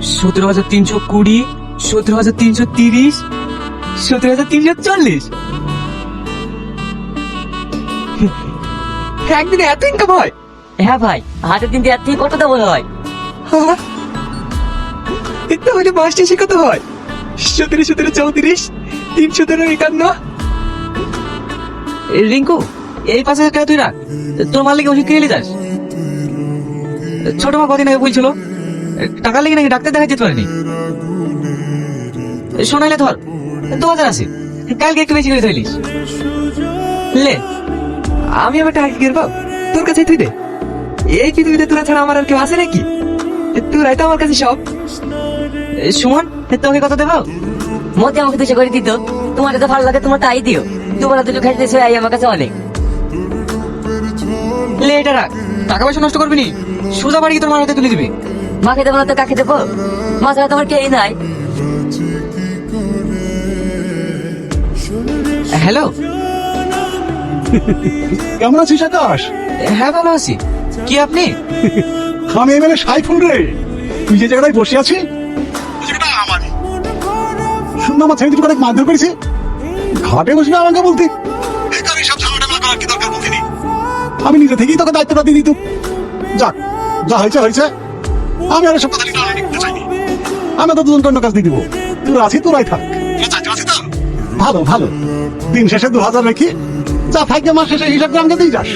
17,320, 17,330, 17,340। একদিনে এত ইনকাম হয়? হ্যাঁ ভাই, হাটের দিন এর থেকে কত ডবল হয়। তাহলে মাসটি সে কত হয়? 17, 17, 34, 351। রিঙ্কু, এই 5,000 টাকা তুই রাখ, তোর মালিক ওষুধ কিনে যাস। ছোট মা কদিন আগে বলছিল টাকা লেগে নাকি ডাক্তার দেখা যেতে পারেনি। শোনাইলে ধর 2,000 আছে, কালকে একটু বেশি করে ধরলিস। লে, আমি আবার টাকা কি করবো? তোর কাছে তুই দে। এই পৃথিবীতে তোরা ছাড়া আমার আর কেউ আছে নাকি? তোরাই তো আমার কাছে সব। সুমন, তোকে কত দেবো? মতে আমাকে 200 করে দিত। তোমার তো ভালো লাগে, তোমার তাই দিও। তোমার দুটো খাইতে চাই আমার কাছে অনেক। লে, এটা রাখ, টাকা পয়সা নষ্ট করবি নি, সোজা বাড়ি গিয়ে তোর মার হাতে তুলে দিবি। মাকে দেবো না তো কাকে দেবো? মা ছাড়া তোমার কেই নাই। হ্যালো, কেমন আছিস আকাশ? হ্যাঁ ভালো আছি। কি আপনি? আমি এমএলএ সাইফুল রে। তুই যে জায়গাটায় বসে আছিস ওই জায়গাটা আমারই। শুনলাম আমার ছেলে দুটো অনেক মারধর করেছে। ঘাটে বসে আমাকে বলতে এখানে সব ঝামেলা করার কি দরকার বলতিনি। আমি নিজে থেকেই তোকে দায়িত্বটা দিয়ে দিত। যাক, যা হয়েছে হয়েছে। আমি আর সব কথা নিতে চাইনি। আমি তো দুজন অন্য কাজ দিয়ে দিব। তোর আছি তোরাই থাক। ভালো ভালো। দিন শেষে 2,000 রেখে যা থাকবে মাস শেষে হিসাব করে আমাকে দিয়ে যাস।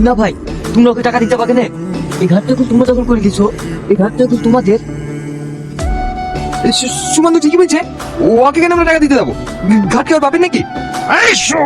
না ভাই, তোমরা ওকে টাকা দিতে পারবে না। এই ঘাটটা এখন তোমরা যখন করে দিছো, এই ঘাটটা এখন তোমাদের। সুমন তো ঠিকই বলছে, ওকে কেন আমরা টাকা দিতে যাবো? ঘাট কি ওর বাপের নাকি? এই শো